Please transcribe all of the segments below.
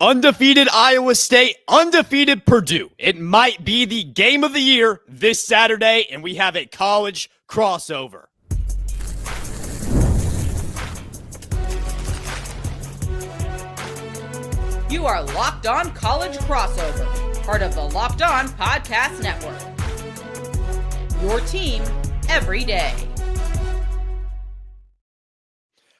Undefeated Iowa State, undefeated Purdue. It might be the game of the year this Saturday, and we have a college crossover. You are Locked On College Crossover, part of the Locked On Podcast Network. Your team every day.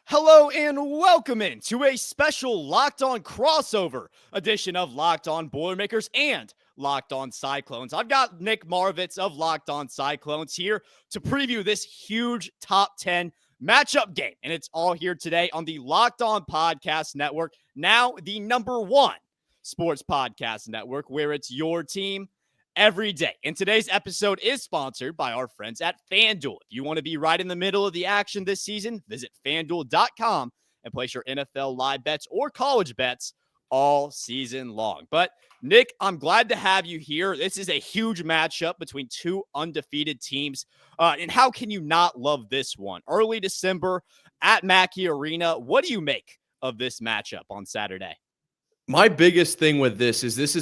Hello and welcome into a special Locked On crossover edition of Locked On Boilermakers and Locked On Cyclones. I've got Nick Marvitz of Locked On Cyclones here to preview this huge top 10 matchup game. And it's all here today on the Locked On Podcast Network, now the #1 sports podcast network, where it's your team every day. And today's episode is sponsored by our friends at FanDuel. If you want to be right in the middle of the action this season, visit FanDuel.com and place your NFL live bets or college bets all season long. But Nick, I'm glad to have you here. This is a huge matchup between two undefeated teams. And how can you not love this one? Early December at Mackey Arena. What do you make of this matchup on Saturday? My biggest thing with this is this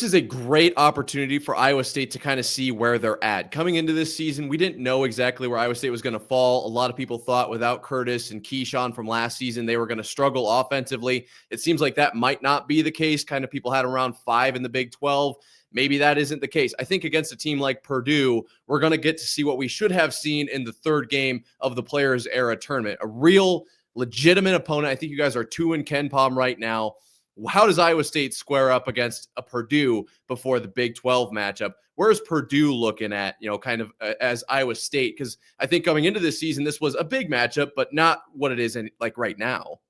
is a great opportunity for Iowa State to kind of see where they're at. Coming into this season, we didn't know exactly where Iowa State was going to fall. A lot of people thought without Curtis and Keyshawn from last season, they were going to struggle offensively. It seems like that might not be the case. Kind of people had around 5 in the Big 12. Maybe that isn't the case. I think against a team like Purdue, we're going to get to see what we should have seen in the third game of the Players Era tournament. A real legitimate opponent. I think you guys are 2 in Ken Palm right now. How does Iowa State square up against a Purdue before the Big 12 matchup? Where's Purdue looking at, kind of as Iowa State? Because I think coming into this season, this was a big matchup, but not what it is right now.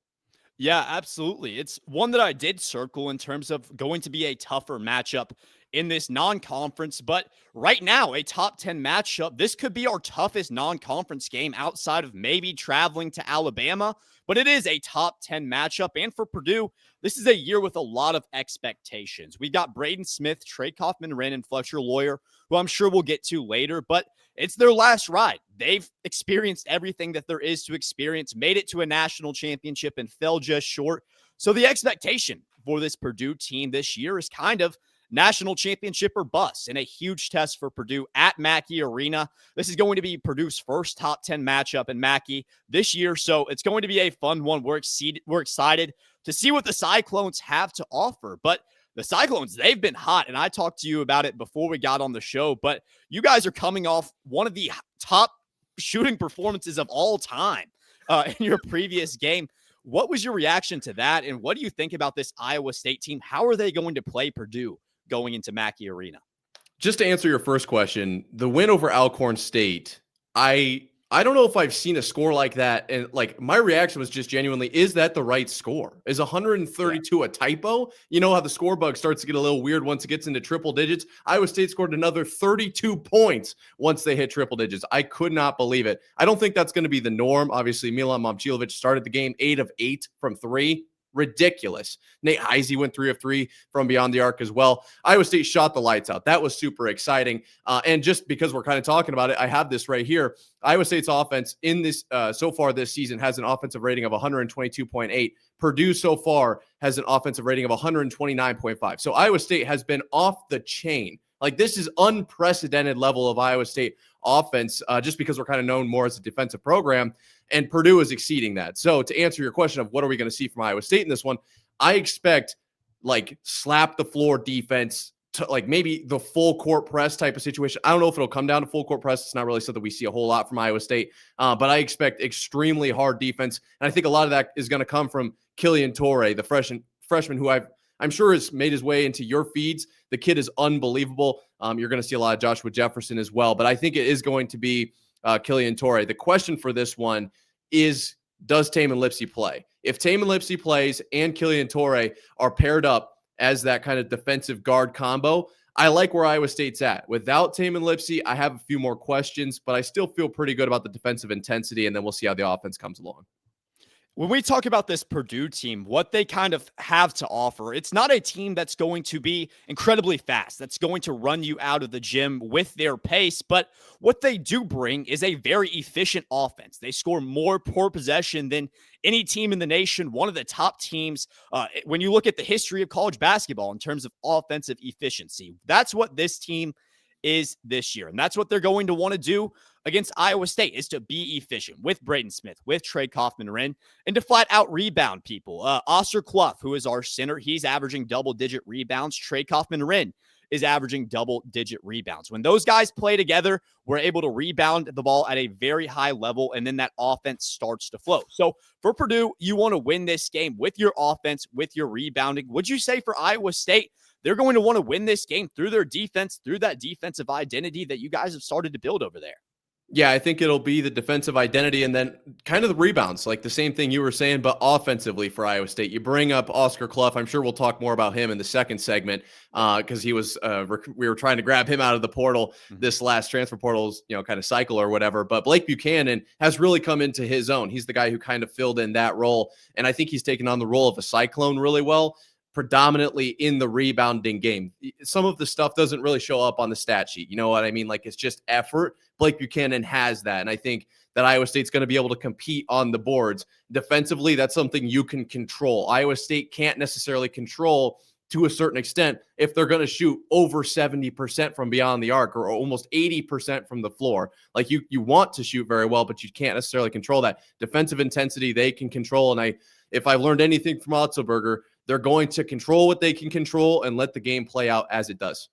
Yeah, absolutely. It's one that I did circle in terms of going to be a tougher matchup in this non-conference, but right now, a top 10 matchup. This could be our toughest non-conference game outside of maybe traveling to Alabama, but it is a top 10 matchup. And for Purdue, this is a year with a lot of expectations. We've got Braden Smith, Trey Kaufman-Renn, and Fletcher Loyer, who I'm sure we'll get to later, but it's their last ride. They've experienced everything that there is to experience, made it to a national championship and fell just short. So the expectation for this Purdue team this year is kind of national championship or bust, and a huge test for Purdue at Mackey Arena. This is going to be Purdue's first top 10 matchup in Mackey this year, so it's going to be a fun one. We're excited to see what the Cyclones have to offer, but the Cyclones, they've been hot, and I talked to you about it before we got on the show, but you guys are coming off one of the top shooting performances of all time in your previous game. What was your reaction to that, and what do you think about this Iowa State team? How are they going to play Purdue going into Mackey Arena? Just to answer your first question, the win over Alcorn State, I don't know if I've seen a score like that. And my reaction was just genuinely, is that the right score? Is 132 a typo? You know how the score bug starts to get a little weird once it gets into triple digits. Iowa State scored another 32 points once they hit triple digits. I could not believe it. I don't think that's going to be the norm. Obviously, Milan Momcilovic started the game 8 of 8 from 3. Ridiculous. Nate Heisey went 3 of 3 from beyond the arc as well. Iowa State shot the lights out. That was super exciting. And just because we're kind of talking about it, I have this right here. Iowa State's offense in this so far this season has an offensive rating of 122.8. Purdue so far has an offensive rating of 129.5. So Iowa State has been off the chain. This is unprecedented level of Iowa State offense, just because we're kind of known more as a defensive program, and Purdue is exceeding that. So to answer your question of what are we going to see from Iowa State in this one, I expect slap the floor defense to maybe the full court press type of situation. I don't know if it'll come down to full court press. It's not really something we see a whole lot from Iowa State, but I expect extremely hard defense. And I think a lot of that is going to come from Killian Torre, the freshman who I'm sure has made his way into your feeds. The kid is unbelievable. You're going to see a lot of Joshua Jefferson as well, but I think it is going to be Killian Torre. The question for this one is, does Tamin Lipsey play? If Tamin Lipsey plays and Killian Torre are paired up as that kind of defensive guard combo, I like where Iowa State's at. Without Tamin Lipsey, I have a few more questions, but I still feel pretty good about the defensive intensity, and then we'll see how the offense comes along. When we talk about this Purdue team, what they kind of have to offer, it's not a team that's going to be incredibly fast, that's going to run you out of the gym with their pace. But what they do bring is a very efficient offense. They score more per possession than any team in the nation, one of the top teams when you look at the history of college basketball in terms of offensive efficiency. That's what this team is this year. And that's what they're going to want to do against Iowa State, is to be efficient with Braden Smith, with Trey Kaufman-Renn, and to flat out rebound people. Oscar Cluff, who is our center, he's averaging double-digit rebounds. Trey Kaufman-Renn is averaging double-digit rebounds. When those guys play together, we're able to rebound the ball at a very high level, and then that offense starts to flow. So for Purdue, you want to win this game with your offense, with your rebounding. Would you say for Iowa State, they're going to want to win this game through their defense, through that defensive identity that you guys have started to build over there? Yeah, I think it'll be the defensive identity and then kind of the rebounds, like the same thing you were saying, but offensively for Iowa State. You bring up Oscar Cluff. I'm sure we'll talk more about him in the second segment because he was we were trying to grab him out of the portal this last transfer portal's kind of cycle or whatever. But Blake Buchanan has really come into his own. He's the guy who kind of filled in that role, and I think he's taken on the role of a Cyclone really well, predominantly in the rebounding game. Some of the stuff doesn't really show up on the stat sheet. You know what I mean? Like, it's just effort. Blake Buchanan has that. And I think that Iowa State's going to be able to compete on the boards. Defensively, that's something you can control. Iowa State can't necessarily control to a certain extent if they're going to shoot over 70% from beyond the arc or almost 80% from the floor. Like, you want to shoot very well, but you can't necessarily control that. Defensive intensity, they can control. And if I've learned anything from Otzelberger, they're going to control what they can control and let the game play out as it does.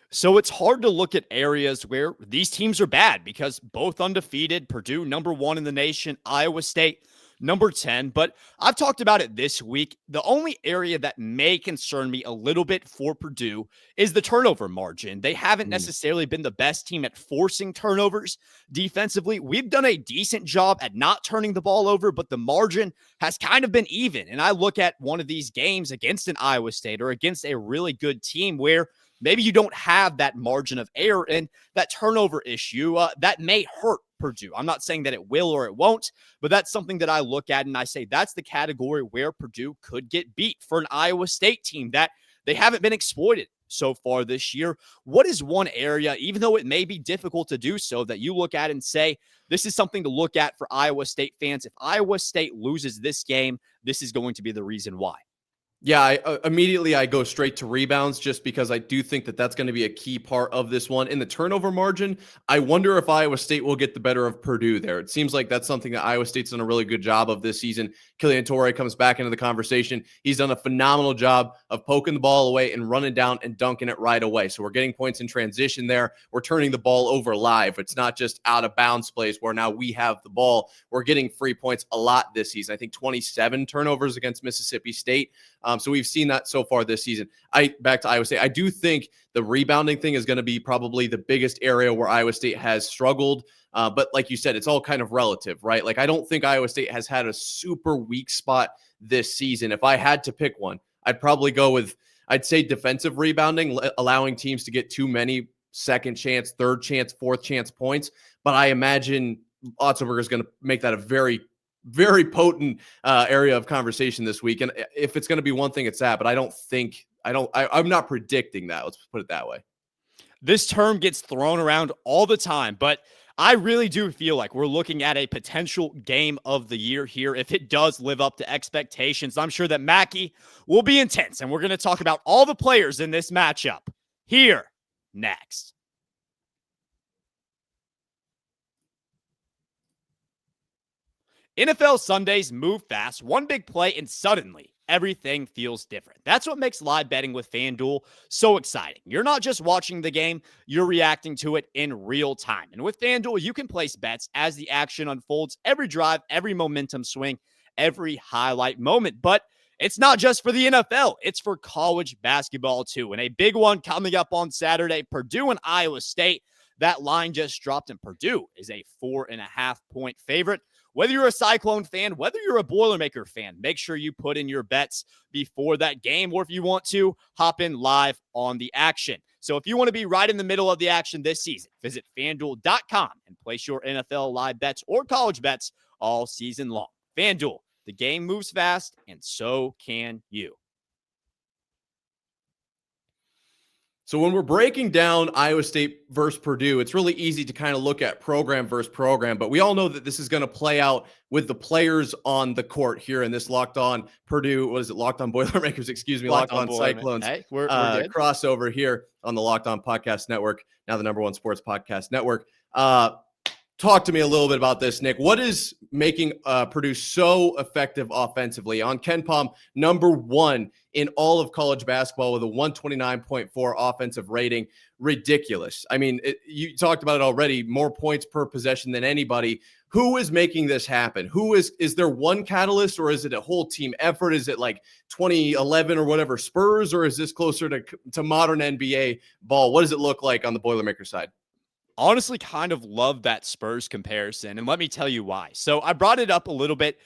So it's hard to look at areas where these teams are bad because both undefeated, Purdue #1 in the nation, Iowa State number 10. But I've talked about it this week. The only area that may concern me a little bit for Purdue is the turnover margin. They haven't necessarily been the best team at forcing turnovers defensively. We've done a decent job at not turning the ball over, but the margin has kind of been even. And I look at one of these games against an Iowa State or against a really good team where maybe you don't have that margin of error, and that turnover issue that may hurt Purdue. I'm not saying that it will or it won't, but that's something that I look at and I say that's the category where Purdue could get beat for an Iowa State team that they haven't been exploited so far this year. What is one area, even though it may be difficult to do so, that you look at and say, this is something to look at for Iowa State fans? If Iowa State loses this game, this is going to be the reason why. Yeah, immediately I go straight to rebounds just because I do think that that's going to be a key part of this one. In the turnover margin, I wonder if Iowa State will get the better of Purdue there. It seems like that's something that Iowa State's done a really good job of this season. Killian Torre comes back into the conversation. He's done a phenomenal job of poking the ball away and running down and dunking it right away. So we're getting points in transition there. We're turning the ball over live. It's not just out of bounds plays where now we have the ball. We're getting free points a lot this season. I think 27 turnovers against Mississippi State. So we've seen that so far this season. Back to Iowa State, I do think the rebounding thing is going to be probably the biggest area where Iowa State has struggled. But like you said, it's all kind of relative, right? Like, I don't think Iowa State has had a super weak spot this season. If I had to pick one, I'd probably go with, I'd say defensive rebounding, allowing teams to get too many second chance, third chance, fourth chance points. But I imagine Otzelberger is going to make that a very potent area of conversation this week. And if it's going to be one thing, it's that. But I'm not predicting that. Let's put it that way. This term gets thrown around all the time, but I really do feel like we're looking at a potential game of the year here if it does live up to expectations. I'm sure that Mackey will be intense, and we're going to talk about all the players in this matchup here next. NFL Sundays move fast, one big play, and suddenly everything feels different. That's what makes live betting with FanDuel so exciting. You're not just watching the game, you're reacting to it in real time. And with FanDuel, you can place bets as the action unfolds, every drive, every momentum swing, every highlight moment. But it's not just for the NFL, it's for college basketball too. And a big one coming up on Saturday, Purdue and Iowa State. That line just dropped, and Purdue is a 4.5-point favorite. Whether you're a Cyclone fan, whether you're a Boilermaker fan, make sure you put in your bets before that game, or if you want to, hop in live on the action. So if you want to be right in the middle of the action this season, visit FanDuel.com and place your NFL live bets or college bets all season long. FanDuel, The game moves fast, and so can you. So when we're breaking down Iowa State versus Purdue, it's really easy to kind of look at program versus program, but we all know that this is going to play out with the players on the court here in this Locked On Purdue, what is it, Locked On Boilermakers, excuse me, Locked On Cyclones hey, we're good. crossover here on the Locked On Podcast Network, now the #1 sports podcast network. Talk to me a little bit about this, Nick. What is making Purdue so effective offensively? On KenPom, #1 in all of college basketball with a 129.4 offensive rating. Ridiculous. I mean, you talked about it already, more points per possession than anybody. Who is making this happen? Is there one catalyst, or is it a whole team effort? Is it like 2011 or whatever Spurs, or is this closer to modern NBA ball? What does it look like on the Boilermaker side? Honestly, kind of love that Spurs comparison, and let me tell you why. So I brought it up a little bit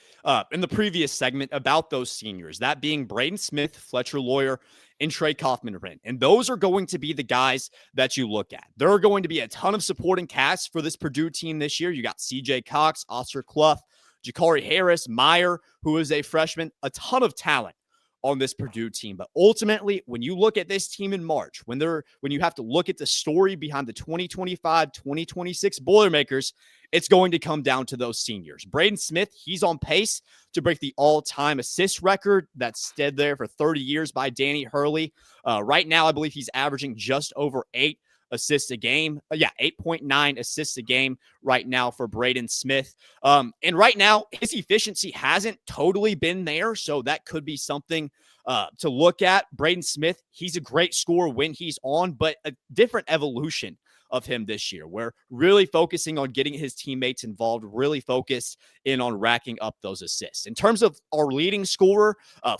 in the previous segment about those seniors, that being Braden Smith, Fletcher, Loyer, and Trey Kaufman-Renn. And those are going to be the guys that you look at. There are going to be a ton of supporting casts for this Purdue team this year. You got CJ Cox, Oscar Cluff, Jakari Harris, Meyer, who is a freshman, a ton of talent on this Purdue team. But ultimately, when you look at this team in March, when you have to look at the story behind the 2025-2026 Boilermakers, it's going to come down to those seniors. Braden Smith, he's on pace to break the all-time assist record that's stood there for 30 years by Danny Hurley. Right now, I believe he's averaging just over 8 assists a game. 8.9 assists a game right now for Braden Smith. And right now, his efficiency hasn't totally been there, so that could be something to look at. Braden Smith, he's a great scorer when he's on, but a different evolution of him this year. We're really focusing on getting his teammates involved, really focused in on racking up those assists. In terms of our leading scorer,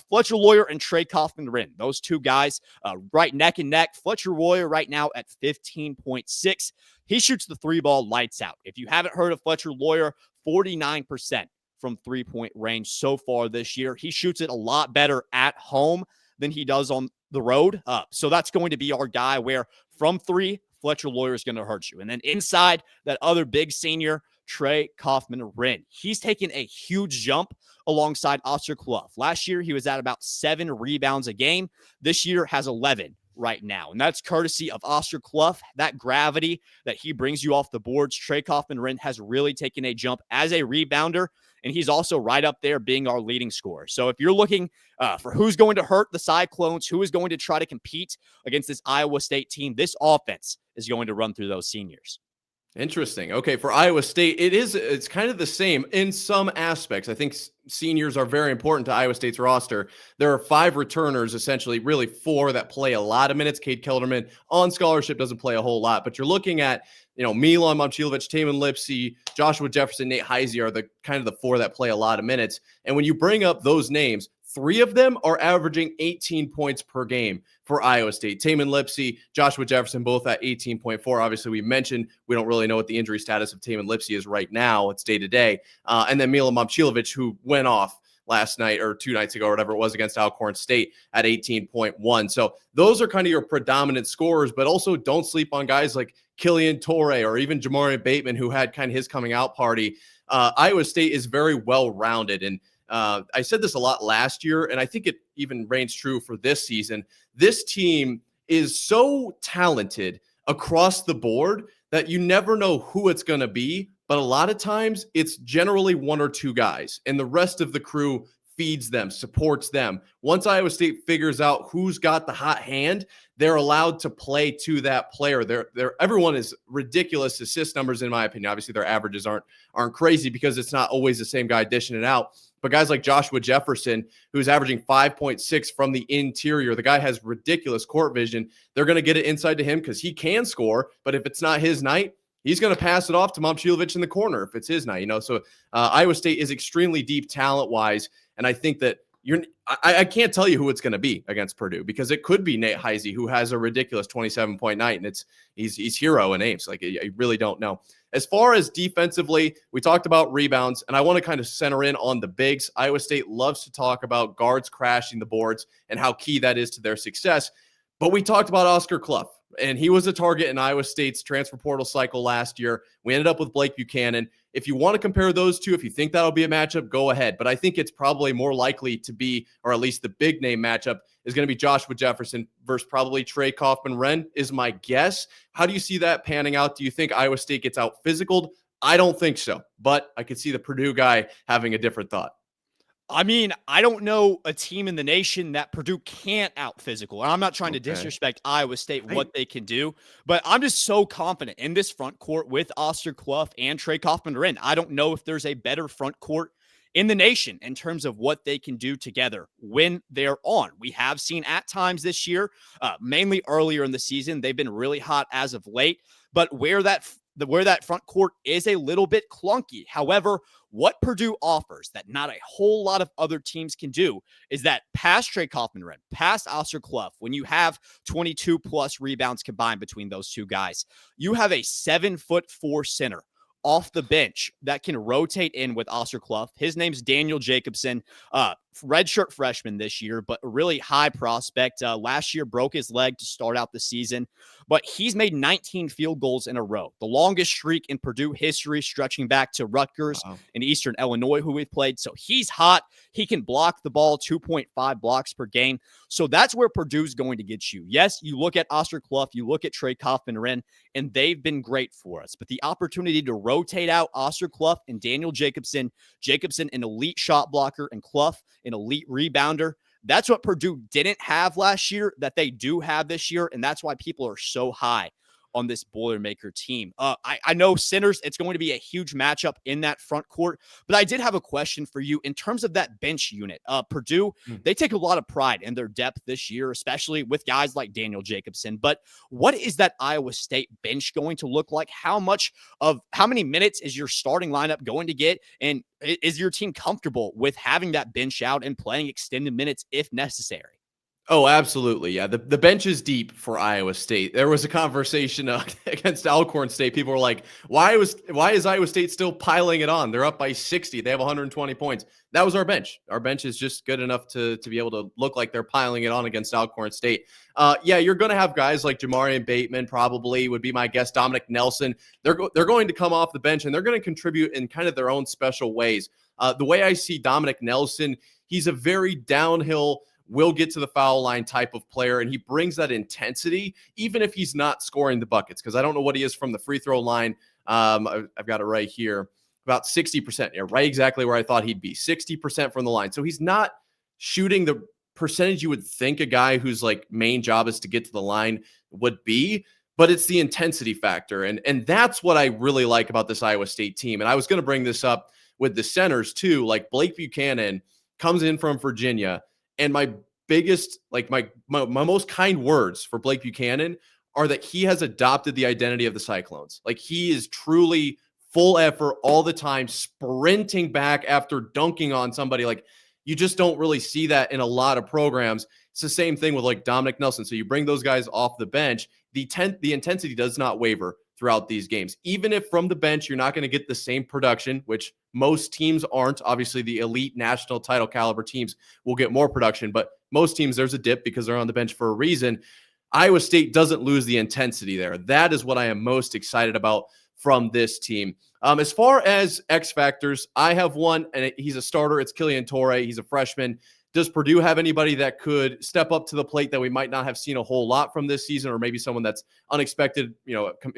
Fletcher Loyer and Trey Kaufman-Renn, those two guys right neck and neck. Fletcher Loyer right now at 15.6. He shoots the three ball lights out. If you haven't heard of Fletcher Loyer, 49% from three-point range so far this year. He shoots it a lot better at home than he does on the road. So that's going to be our guy where from three, Fletcher Loyer is going to hurt you. And then inside, that other big senior, Trey Kaufman-Renn. He's taken a huge jump alongside Oscar Cluff. Last year, he was at about 7 rebounds a game. This year has 11 right now. And that's courtesy of Oscar Cluff. That gravity that he brings you off the boards, Trey Kaufman-Renn has really taken a jump as a rebounder. And he's also right up there being our leading scorer. So if you're looking for who's going to hurt the Cyclones, who is going to try to compete against this Iowa State team, this offense is going to run through those seniors. Interesting. Okay, for Iowa State, it's kind of the same in some aspects. I think seniors are very important to Iowa State's roster. There are 5 returners, essentially, really 4 that play a lot of minutes. Cade Kelderman on scholarship doesn't play a whole lot, but you're looking at, Milan, Momcilovic, Taman Lipsey, Joshua Jefferson, Nate Heisey are the kind of the 4 that play a lot of minutes. And when you bring up those names, 3 of them are averaging 18 points per game for Iowa State. Taman Lipsey, Joshua Jefferson, both at 18.4. Obviously, we mentioned we don't really know what the injury status of Taman Lipsey is right now. It's day-to-day. And then Milan Momcilovic, who went off last night or 2 nights ago or whatever it was against Alcorn State at 18.1. So those are kind of your predominant scorers, but also don't sleep on guys like Killian, Torre, or even Jamari Bateman, who had kind of his coming out party. Iowa State is very well-rounded, and I said this a lot last year, and I think it even reigns true for this season. This team is so talented across the board that you never know who it's going to be, but a lot of times it's generally 1 or 2 guys, and the rest of the crew feeds them, supports them. Once Iowa State figures out who's got the hot hand, they're allowed to play to that player. Everyone is ridiculous assist numbers, in my opinion. Obviously, their averages aren't crazy because it's not always the same guy dishing it out. But guys like Joshua Jefferson, who's averaging 5.6 from the interior, the guy has ridiculous court vision. They're going to get it inside to him because he can score. But if it's not his night, he's going to pass it off to Momcilovic in the corner if it's his night. So Iowa State is extremely deep talent-wise, and I think that I can't tell you who it's going to be against Purdue because it could be Nate Heisey, who has a ridiculous 27.9, and he's hero in Ames. Like, I really don't know. As far as defensively, we talked about rebounds, and I want to kind of center in on the bigs. Iowa State loves to talk about guards crashing the boards and how key that is to their success. But we talked about Oscar Cluff, And he was a target in Iowa State's transfer portal cycle last year. We ended up with Blake Buchanan. If you want to compare those two, if you think that'll be a matchup, go ahead. But I think it's probably more likely to be, or at least the big name matchup is going to be Joshua Jefferson versus probably Trey Kaufman-Renn is my guess. How do you see that panning out? Do you think Iowa State gets out physicaled? I don't think so, but I could see the Purdue guy having a different thought. I mean, I don't know a team in the nation that Purdue can't out physical. And I'm not trying to disrespect Iowa State, what they can do, but I'm just so confident in this front court with Oscar Cluff and Trey Kaufman-Renn. I don't know if there's a better front court in the nation in terms of what they can do together when they're on. We have seen at times this year, mainly earlier in the season, they've been really hot as of late, but where that front court is a little bit clunky. However, what Purdue offers that not a whole lot of other teams can do is that past Trey Kaufman-Renn, past Oscar Cluff, when you have 22 plus rebounds combined between those two guys, you have a 7'4" center off the bench that can rotate in with Oscar Cluff. His name's Daniel Jacobson, redshirt freshman this year, but a really high prospect. Last year broke his leg to start out the season, but he's made 19 field goals in a row, the longest streak in Purdue history, stretching back to Rutgers in Eastern Illinois, who we've played. So he's hot. He can block the ball, 2.5 blocks per game. So that's where Purdue's going to get you. Yes, you look at Oscar Cluff, you look at Trey Kaufman-Renn, and they've been great for us. But the opportunity to rotate out Oscar Cluff and Daniel Jacobson, an elite shot blocker, and Cluff, an elite rebounder. That's what Purdue didn't have last year that they do have this year, and that's why people are so high on this Boilermaker team. I know centers, it's going to be a huge matchup in that front court, but I did have a question for you in terms of that bench unit. Purdue, they take a lot of pride in their depth this year, especially with guys like Daniel Jacobson. But what is that Iowa State bench going to look like? How many minutes is your starting lineup going to get? And is your team comfortable with having that bench out and playing extended minutes if necessary? Oh, absolutely. Yeah. The bench is deep for Iowa State. There was a conversation against Alcorn State. People were like, why is Iowa State still piling it on? They're up by 60. They have 120 points. That was our bench. Our bench is just good enough to be able to look like they're piling it on against Alcorn State. Yeah, you're going to have guys like Jamarian Bateman, probably would be my guess. Dominic Nelson. They're going to come off the bench and they're going to contribute in kind of their own special ways. The way I see Dominic Nelson, he's a very downhill, will get to the foul line type of player, and he brings that intensity, even if he's not scoring the buckets, because I don't know what he is from the free throw line. I've got it right here, about 60%, yeah, right exactly where I thought he'd be, 60% from the line. So he's not shooting the percentage you would think a guy whose like main job is to get to the line would be, but it's the intensity factor, and that's what I really like about this Iowa State team. And I was going to bring this up with the centers too, like Blake Buchanan comes in from Virginia. And my biggest, like my most kind words for Blake Buchanan are that he has adopted the identity of the Cyclones. Like he is truly full effort all the time, sprinting back after dunking on somebody. Like you just don't really see that in a lot of programs. It's the same thing with like Dominic Nelson. So you bring those guys off the bench, the intensity does not waver throughout these games. Even if from the bench, you're not going to get the same production, which most teams aren't. Obviously, the elite national title caliber teams will get more production, but most teams, there's a dip because they're on the bench for a reason. Iowa State doesn't lose the intensity there. That is what I am most excited about from this team. As far as X factors, I have one, and he's a starter. It's Killian Torre. He's a freshman. Does Purdue have anybody that could step up to the plate that we might not have seen a whole lot from this season, or maybe someone that's unexpected,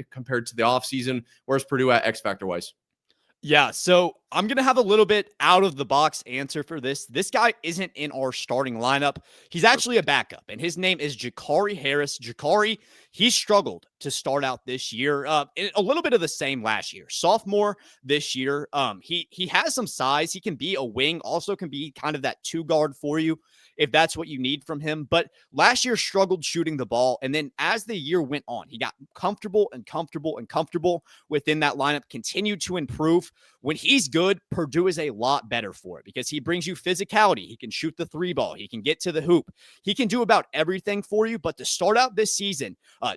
compared to the offseason? Where's Purdue at X factor wise? Yeah, so I'm going to have a little bit out of the box answer for this. This guy isn't in our starting lineup. He's actually a backup, and his name is Jakari Harris. Jakari, he struggled to start out this year. A little bit of the same last year. Sophomore this year. He has some size. He can be a wing, also can be kind of that two guard for you if that's what you need from him. But last year struggled shooting the ball. And then as the year went on, he got comfortable within that lineup, continued to improve. When he's good, Purdue is a lot better for it because he brings you physicality. He can shoot the three ball. He can get to the hoop. He can do about everything for you. But to start out this season,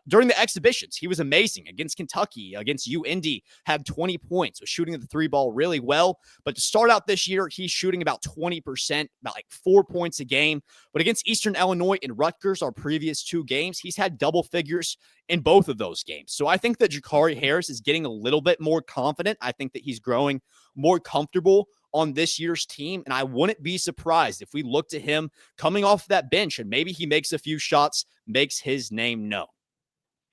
during the exhibitions, he was amazing against Kentucky, against UND, had 20 points, was shooting the three ball really well. But to start out this year, he's shooting about 20%, about like 4 points a game. But against Eastern Illinois and Rutgers, our previous two games, he's had double figures in both of those games. So I think that Jakari Harris is getting a little bit more confident. I think that he's growing more comfortable on this year's team. And I wouldn't be surprised if we look to him coming off that bench and maybe he makes a few shots, makes his name known.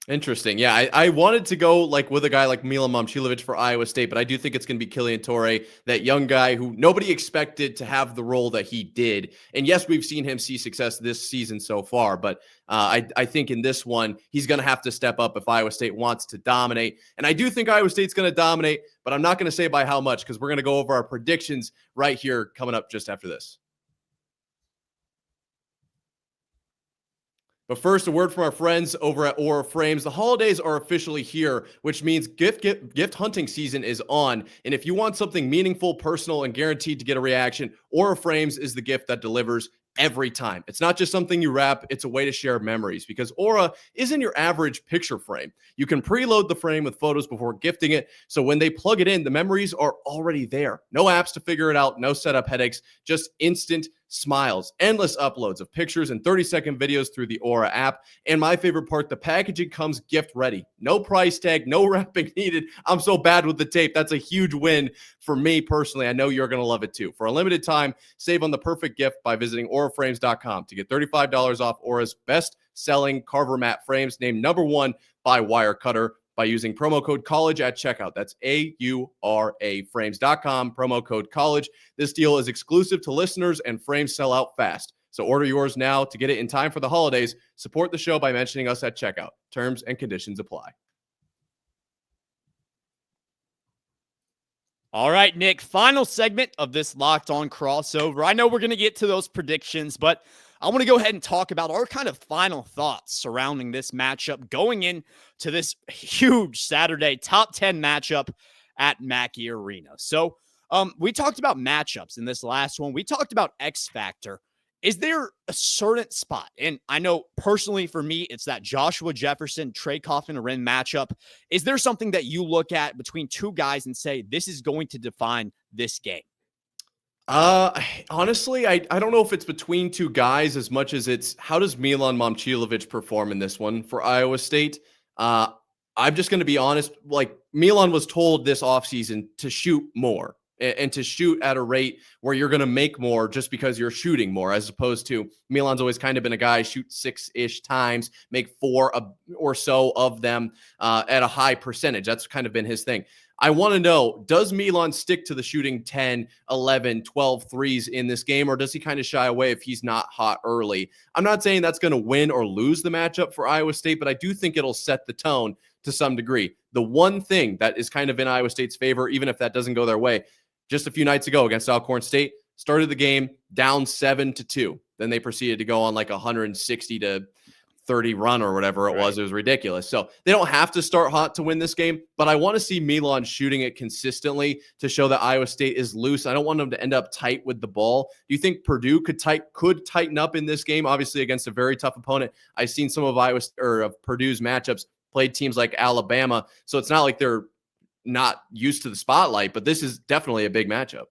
Interesting. Yeah, I wanted to go like with a guy like Milan Momcilovic for Iowa State, but I do think it's going to be Killian Torre, that young guy who nobody expected to have the role that he did. And yes, we've seen him see success this season so far, but I think in this one, he's going to have to step up if Iowa State wants to dominate. And I do think Iowa State's going to dominate, but I'm not going to say by how much because we're going to go over our predictions right here coming up just after this. But first, a word from our friends over at Aura Frames. The holidays are officially here, which means gift hunting season is on. And if you want something meaningful, personal, and guaranteed to get a reaction, Aura Frames is the gift that delivers every time. It's not just something you wrap, it's a way to share memories because Aura isn't your average picture frame. You can preload the frame with photos before gifting it, so when they plug it in, the memories are already there. No apps to figure it out, no setup headaches, just instant smiles, endless uploads of pictures and 30-second videos through the Aura app. And my favorite part, the packaging comes gift ready. No price tag, no wrapping needed. I'm so bad with the tape. That's a huge win for me personally. I know you're going to love it too. For a limited time, save on the perfect gift by visiting auraframes.com to get $35 off Aura's best-selling Carver mat frames, named #1 by Wirecutter, by using promo code college at checkout. That's AURA frames.com, promo code college. This deal is exclusive to listeners and frames sell out fast. So order yours now to get it in time for the holidays. Support the show by mentioning us at checkout. Terms and conditions apply. All right, Nick, final segment of this Locked On crossover. I know we're going to get to those predictions, but I want to go ahead and talk about our kind of final thoughts surrounding this matchup going into this huge Saturday top 10 matchup at Mackey Arena. So we talked about matchups in this last one. We talked about X Factor. Is there a certain spot? And I know personally for me, it's that Joshua Jefferson, Trey Kaufman-Renn matchup. Is there something that you look at between two guys and say, this is going to define this game? Honestly, I don't know if it's between two guys as much as it's how does Milan Momcilovic perform in this one for Iowa State? I'm just going to be honest. Like Milan was told this offseason to shoot more and to shoot at a rate where you're going to make more just because you're shooting more, as opposed to Milan's always kind of been a guy shoot 6-ish times, make 4 or so of them at a high percentage. That's kind of been his thing. I want to know, does Milan stick to the shooting 10, 11, 12 threes in this game, or does he kind of shy away if he's not hot early? I'm not saying that's going to win or lose the matchup for Iowa State, but I do think it'll set the tone to some degree. The one thing that is kind of in Iowa State's favor, even if that doesn't go their way, just a few nights ago against Alcorn State, started the game down 7-2. Then they proceeded to go on like 160-30 run or whatever it was. It was ridiculous. So they don't have to start hot to win this game, but I want to see Milan shooting it consistently to show that Iowa State is loose. I don't want them to end up tight with the ball. Do you think Purdue could tighten up in this game? Obviously against a very tough opponent. I've seen some of Purdue's matchups, played teams like Alabama. So it's not like they're not used to the spotlight, but this is definitely a big matchup.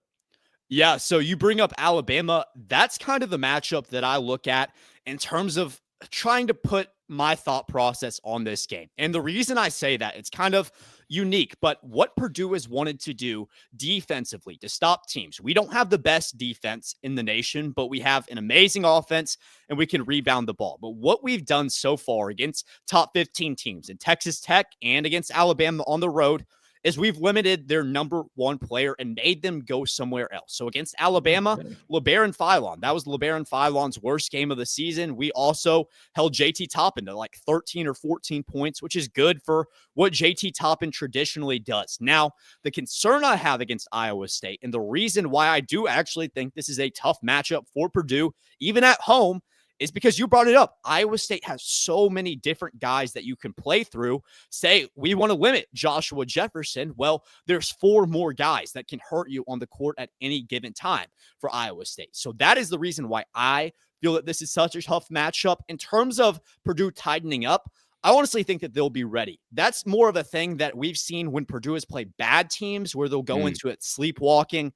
Yeah, so you bring up Alabama. That's kind of the matchup that I look at in terms of trying to put my thought process on this game. And the reason I say that, it's kind of unique, but what Purdue has wanted to do defensively to stop teams. We don't have the best defense in the nation, but we have an amazing offense and we can rebound the ball. But what we've done so far against top 15 teams in Texas Tech and against Alabama on the road is we've limited their number one player and made them go somewhere else. So against Alabama, LeBaron Philon, that was LeBaron Philon's worst game of the season. We also held JT Toppin to like 13 or 14 points, which is good for what JT Toppin traditionally does. Now, the concern I have against Iowa State, and the reason why I do actually think this is a tough matchup for Purdue, even at home, is because you brought it up. Iowa State has so many different guys that you can play through. Say we want to limit Joshua Jefferson. Well, there's 4 more guys that can hurt you on the court at any given time for Iowa State. So that is the reason why I feel that this is such a tough matchup. In terms of Purdue tightening up, I honestly think that they'll be ready. That's more of a thing that we've seen when Purdue has played bad teams where they'll go into it sleepwalking,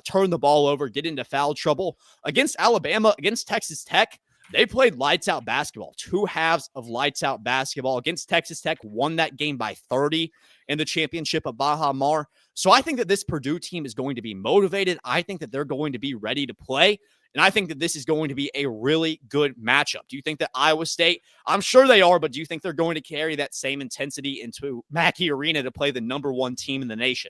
turn the ball over, get into foul trouble. Against Alabama, against Texas Tech, They played lights out basketball, 2 halves of lights out basketball against Texas Tech, won that game by 30 in the championship of Baja Mar. So I think that this Purdue team is going to be motivated. I think that they're going to be ready to play. And I think that this is going to be a really good matchup. Do you think that Iowa State, I'm sure they are, but do you think they're going to carry that same intensity into Mackey Arena to play the #1 team in the nation?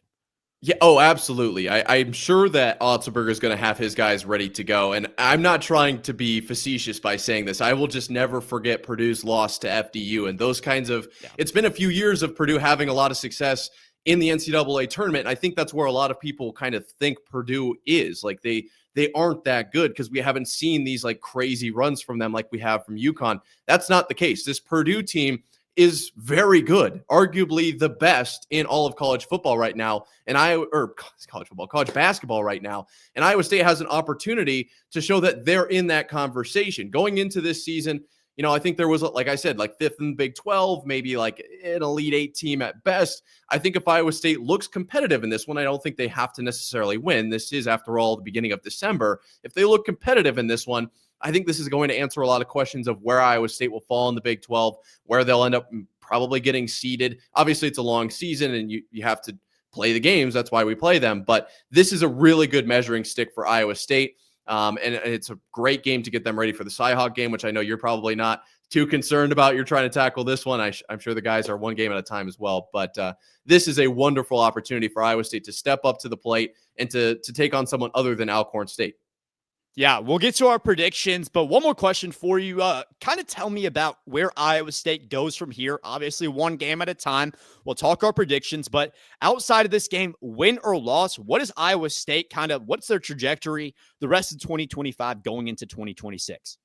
Yeah. Oh, absolutely. I'm sure that Otzelberger is going to have his guys ready to go. And I'm not trying to be facetious by saying this. I will just never forget Purdue's loss to FDU and those kinds of, It's been a few years of Purdue having a lot of success in the NCAA tournament. And I think that's where a lot of people kind of think Purdue is. Like they aren't that good because we haven't seen these like crazy runs from them like we have from UConn. That's not the case. This Purdue team is very good, arguably the best in all of college football right now. And college basketball right now. And Iowa State has an opportunity to show that they're in that conversation. Going into this season, you know, I think there was, like I said, like 5th in the Big 12, maybe like an Elite 8 team at best. I think if Iowa State looks competitive in this one, I don't think they have to necessarily win. This is, after all, the beginning of December. If they look competitive in this one, I think this is going to answer a lot of questions of where Iowa State will fall in the Big 12, where they'll end up probably getting seeded. Obviously, it's a long season, and you have to play the games. That's why we play them. But this is a really good measuring stick for Iowa State, and it's a great game to get them ready for the Cyhawk game, which I know you're probably not too concerned about. You're trying to tackle this one. I'm sure the guys are one game at a time as well. But this is a wonderful opportunity for Iowa State to step up to the plate and to take on someone other than Alcorn State. Yeah, we'll get to our predictions, but one more question for you. Kind of tell me about where Iowa State goes from here. Obviously, one game at a time. We'll talk our predictions, but outside of this game, win or loss, what is Iowa State what's their trajectory the rest of 2025 going into 2026?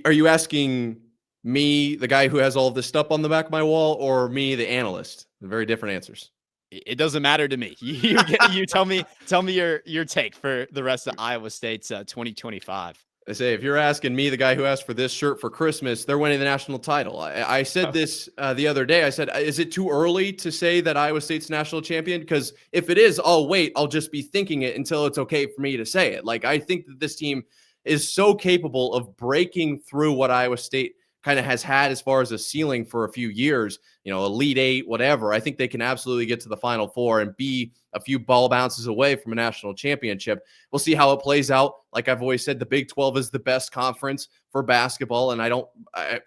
Are you asking me, the guy who has all of this stuff on the back of my wall, or me, the analyst? Very different answers. It doesn't matter to me. You tell me your take for the rest of Iowa State's 2025. I say, if you're asking me, the guy who asked for this shirt for Christmas, they're winning the national title. I said this the other day. I said, is it too early to say that Iowa State's national champion? Because if it is, I'll wait. I'll just be thinking it until it's okay for me to say it. Like, I think that this team is so capable of breaking through what Iowa State kind of has had as far as a ceiling for a few years, you know, Elite 8, whatever. I think they can absolutely get to the Final Four and be a few ball bounces away from a national championship. We'll see how it plays out. Like I've always said, the Big 12 is the best conference for basketball, and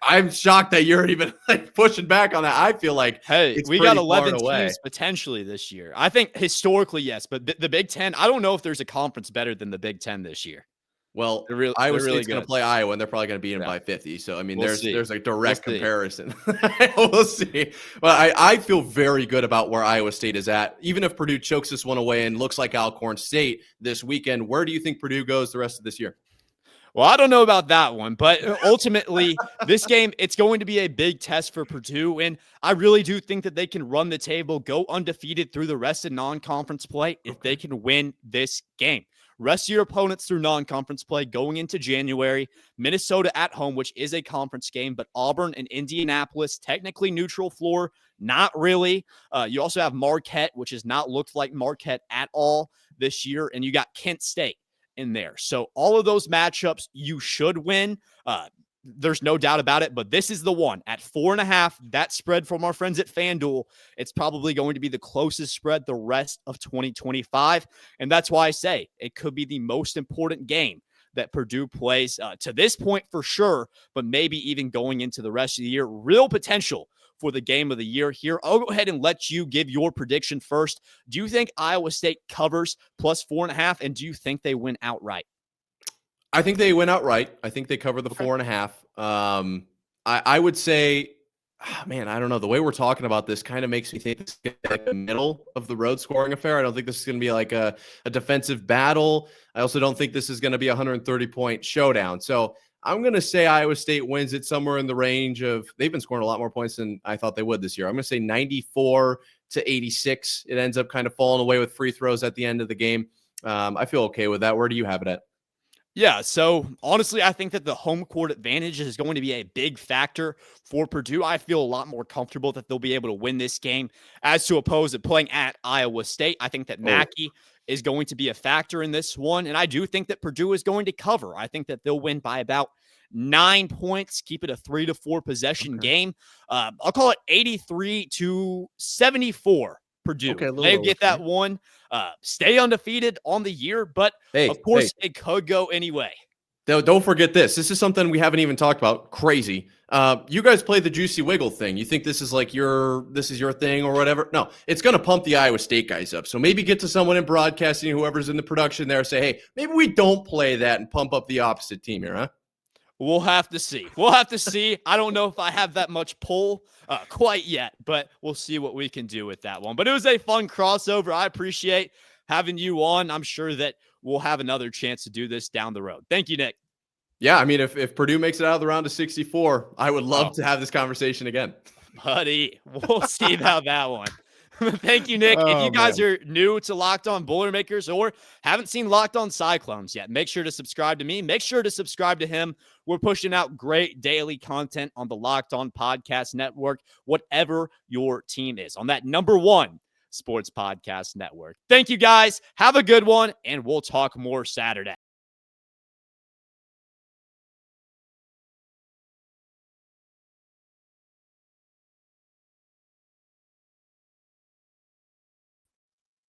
I'm shocked that you're even like pushing back on that. I feel like, hey, we got 11 teams potentially this year. I think historically, yes, but the Big 10, I don't know if there's a conference better than the Big 10 this year. Well, Iowa State's going to play Iowa, and they're probably going to beat them by 50. So, I mean, there's a direct comparison. We'll see. But I feel very good about where Iowa State is at. Even if Purdue chokes this one away and looks like Alcorn State this weekend, where do you think Purdue goes the rest of this year? Well, I don't know about that one, but ultimately, this game, it's going to be a big test for Purdue, and I really do think that they can run the table, go undefeated through the rest of non-conference play if they can win this game. Rest of your opponents through non-conference play going into January. Minnesota at home, which is a conference game, but Auburn and Indianapolis, technically neutral floor, not really. You also have Marquette, which has not looked like Marquette at all this year, and you got Kent State in there. So all of those matchups you should win. There's no doubt about it, but this is the one at 4.5. That spread from our friends at FanDuel, it's probably going to be the closest spread the rest of 2025. And that's why I say it could be the most important game that Purdue plays to this point for sure, but maybe even going into the rest of the year. Real potential for the game of the year here. I'll go ahead and let you give your prediction first. Do you think Iowa State covers plus 4.5? And do you think they win outright? I think they win outright. I think they cover the 4.5. I would say, man, I don't know. The way we're talking about this kind of makes me think this is like the middle of the road scoring affair. I don't think this is going to be like a defensive battle. I also don't think this is going to be a 130-point showdown. So I'm going to say Iowa State wins it somewhere in the range of, they've been scoring a lot more points than I thought they would this year. I'm going to say 94-86. It ends up kind of falling away with free throws at the end of the game. I feel okay with that. Where do you have it at? Yeah, so honestly, I think that the home court advantage is going to be a big factor for Purdue. I feel a lot more comfortable that they'll be able to win this game as to oppose it playing at Iowa State. I think that Mackey is going to be a factor in this one, and I do think that Purdue is going to cover. I think that they'll win by about 9 points, keep it a 3 to 4 possession game. I'll call it 83-74 Purdue. Okay, They get that one. Stay undefeated on the year, but of course it could go anyway. Don't forget this. This is something we haven't even talked about. Crazy. You guys play the Juicy Wiggle thing. You think this is like your thing or whatever? No, it's going to pump the Iowa State guys up. So maybe get to someone in broadcasting, whoever's in the production there, say, hey, maybe we don't play that and pump up the opposite team here, huh? We'll have to see. I don't know if I have that much pull quite yet, but we'll see what we can do with that one. But it was a fun crossover. I appreciate having you on. I'm sure that we'll have another chance to do this down the road. Thank you, Nick. Yeah, I mean, if Purdue makes it out of the round of 64, I would love to have this conversation again. Buddy, we'll see about that one. Thank you, Nick. If you guys are new to Locked On Boilermakers or haven't seen Locked On Cyclones yet, make sure to subscribe to me. Make sure to subscribe to him. We're pushing out great daily content on the Locked On Podcast Network, whatever your team is, on that #1 sports podcast network. Thank you, guys. Have a good one, and we'll talk more Saturday.